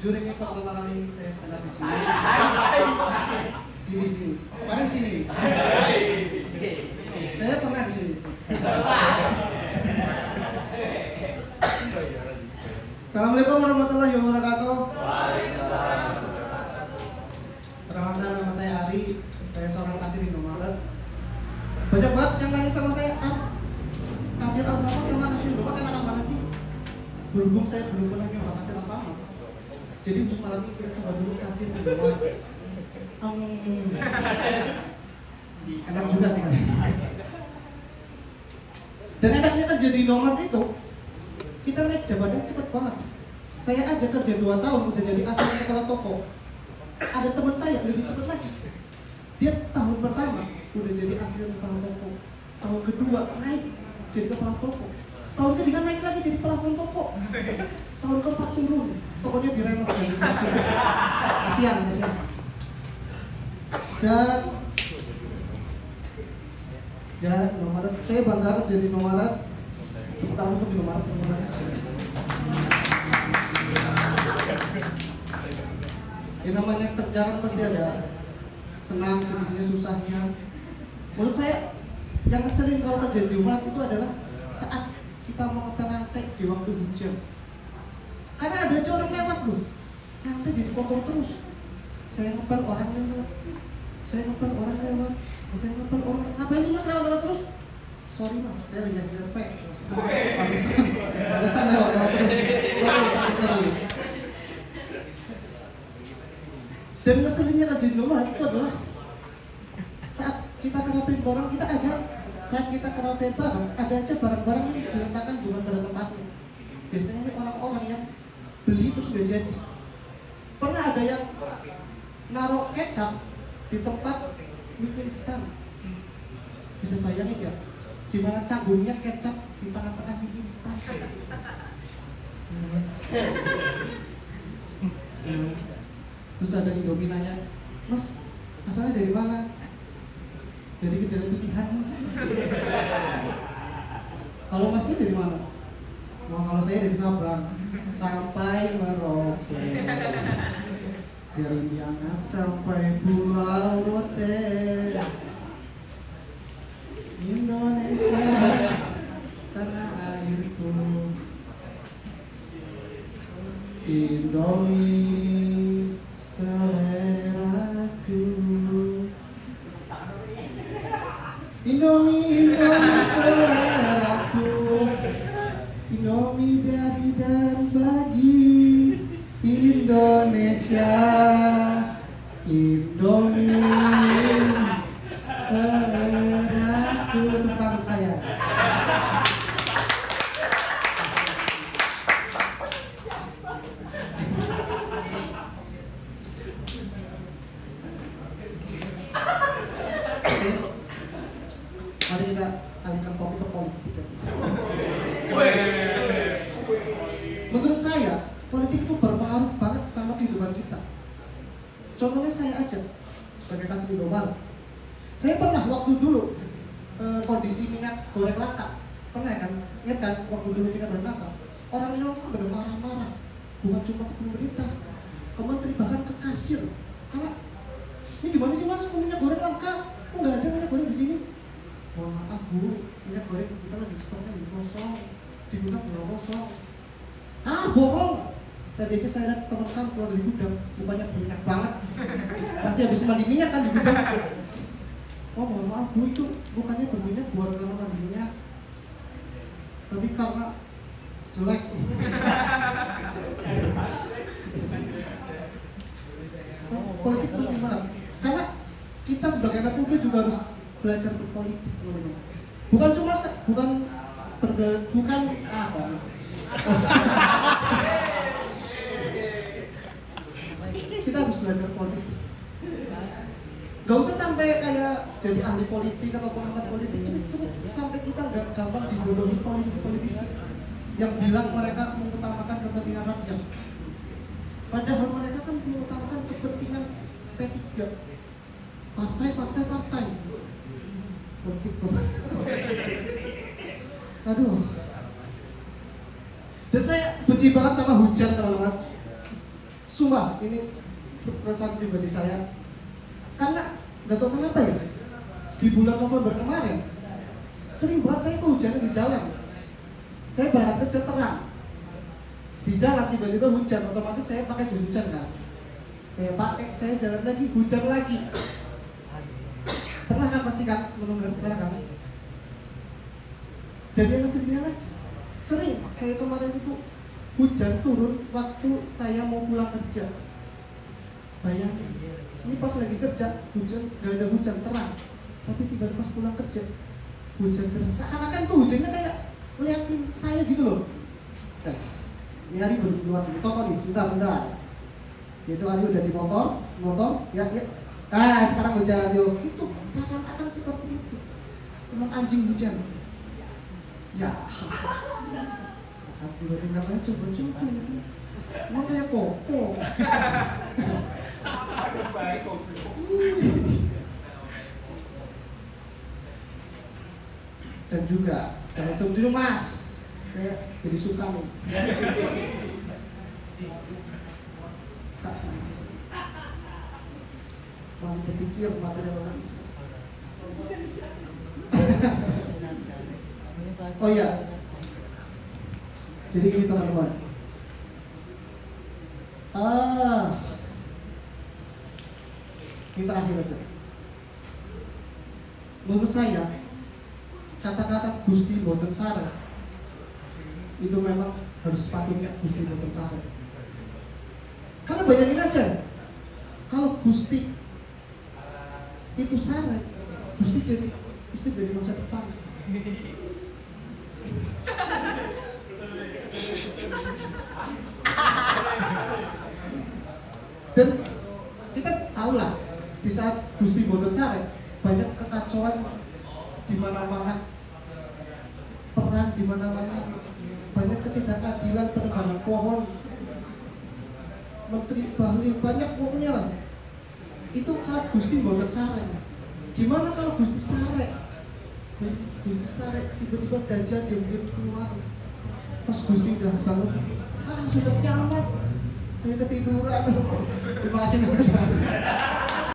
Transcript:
jujur ini pertama kali saya stand up di sini. Sini. Mana sini? Saya pernah di sini. Assalamualaikum warahmatullahi wabarakatuh. Perkenalkan, nama saya Ari. Saya seorang kasir Indomaret. Banyak banget yang nanya sama saya, kasir Alfamart sama kasir Indomaret enak banget sih. Berhubung saya belum pernah nyoba kasir Alfamart, jadi untuk malam ini kita coba dulu kasir Indomaret. Enak juga sih kan. Dan enaknya kerja di Indomaret itu, kita naik jabatan cepet banget. Saya aja kerja 2 tahun udah jadi asisten kepala toko. Ada teman saya lebih cepet lagi. Dia tahun pertama udah jadi asisten kepala toko. Tahun kedua naik jadi kepala toko. Tahun ketiga naik lagi jadi pelafon toko. Tahun keempat turun. Tokonya direnovasi. Kasihan. Dan Indomaret, saya bangga kerja di Indomaret. Tepuk tangan untuk Indomaret. Yang namanya kerja kan pasti ada senang, sedihnya, susahnya. Menurut saya yang sering kalau kerja di Indomaret itu adalah saat kita mau ngepel lantai di waktu hujan. Karena ada aja orang lewat loh, lantai jadi kotor terus. Saya ngepel orang lewat, ngapain sih mas lewat terus? Sorry mas, saya lagi RP. Pantesan lewat terus. Sorry. Dan ngeselinnya kerja di Indomaret itu adalah saat kita kerapiin barang, saat kita kerapiin barang, ada aja barang-barang yang diletakkan bukan pada tempatnya. Biasanya ini orang-orang yang beli itu sudah jadi. Pernah ada yang naruh kecap di tempat mie instan. Bisa bayangin ya, gimana canggung kecap di tengah-tengah mie instan. Terus ada Indomie nanya, mas, asalnya dari mana? Dari Kedai Pilihan mas. Kalau masnya dari mana? Kalau saya dari Sabang sampai Merauke, dari Miangas sampai Pulau Rote, Indonesia tanah airku. Indomie seleraku, Indomie seleraku, Indomie dari dan bagi Indonesia, Indomie seleraku. Tentang saya. Mari kita alihkan topik ke politik. Menurut saya, politik itu berpengaruh banget sama kehidupan kita. Contohnya saya aja, sebagai kasir Indomaret. Saya pernah waktu dulu kondisi minyak goreng langka. Pernah kan? Ingat kan waktu dulu minyak goreng langka? Orang Indonesia benar marah-marah. Bukan cuma ke pemerintah, ke menteri, bahkan ke kasir. Karena ini gimana sih mas, minyak goreng langka? Kok nggak ada minyak goreng di sini? Mohon maaf bu, minyak goreng kita lagi stoknya di kosong, di gudang belum kosong. Bohong. Tadi aja saya lihat teman kamu keluar dari gudang, mukanya banyak banget. Pasti habis mandi minyak kan di gudang. Oh mohon maaf bu, itu bukannya berminyak buat karena mandi minyak, tapi karena jelek. Politik penting banget. Karena kita sebagai anak muda juga harus belajar berpolitik, bukan cuma bukan apa. Kita harus belajar politik. Gak usah sampai kayak jadi ahli politik atau pengamat politik, cukup sampai kita gak gampang dibodohi politisi-politisi yang bilang mereka mengutamakan kepentingan rakyat. Padahal mereka kan mengutamakan kepentingan P3. Partai. Politik banget. Aduh. Dan saya benci banget sama hujan, teman-teman. Sumpah, ini perasaan pribadi saya. Karena nggak tahu kenapa ya, di bulan November kemarin sering banget saya kehujanan di jalan. Saya berangkat kerja terang, di jalan tiba-tiba hujan, otomatis saya pakai jas hujan kan. Saya jalan lagi, hujan lagi. Pernah kan pasti kan, pernah kan? Dan yang seringnya lagi, sering saya kemarin itu hujan turun waktu saya mau pulang kerja. Bayangin, ini pas lagi kerja, hujan, gak ada hujan terang, tapi tiba-tiba pas pulang kerja, hujan terang. Seakan-akan tuh hujannya kayak ngeliatin saya gitu loh. Nah, ini Ari baru keluar di toko nih, bentar. Itu Ari udah di motor, ya. Nah, sekarang hujan yuk. Itu seakan-akan seperti itu. Emang anjing hujan. Ya. Satu dua tiga aja coba ya. Emang kayak popo. Dan juga jangan senyum mas, saya jadi suka nih. Mau berpikir material lagi. Oh iya, jadi gini teman-teman. Ini terakhir aja. Menurut saya, kata-kata Gusti Boten Sare itu memang harus sepatutnya Gusti Boten Sare. Karena bayangin aja, kalau Gusti itu Sare, Gusti jadi istri dari masa depan. Dan kita tahulah di saat Gusti Boten Sare banyak kekacauan di mana-mana, perang di mana-mana, banyak ketidakadilan, penebangan pohon, menteri Bahlil, banyak pokoknya lah. Itu saat Gusti Boten Sare. Gimana kalau Gusti Sare tiba-tiba gajah diam-diam keluar, pas Gusti udah bangun, sudah kiamat, saya ketiduran. Terima kasih.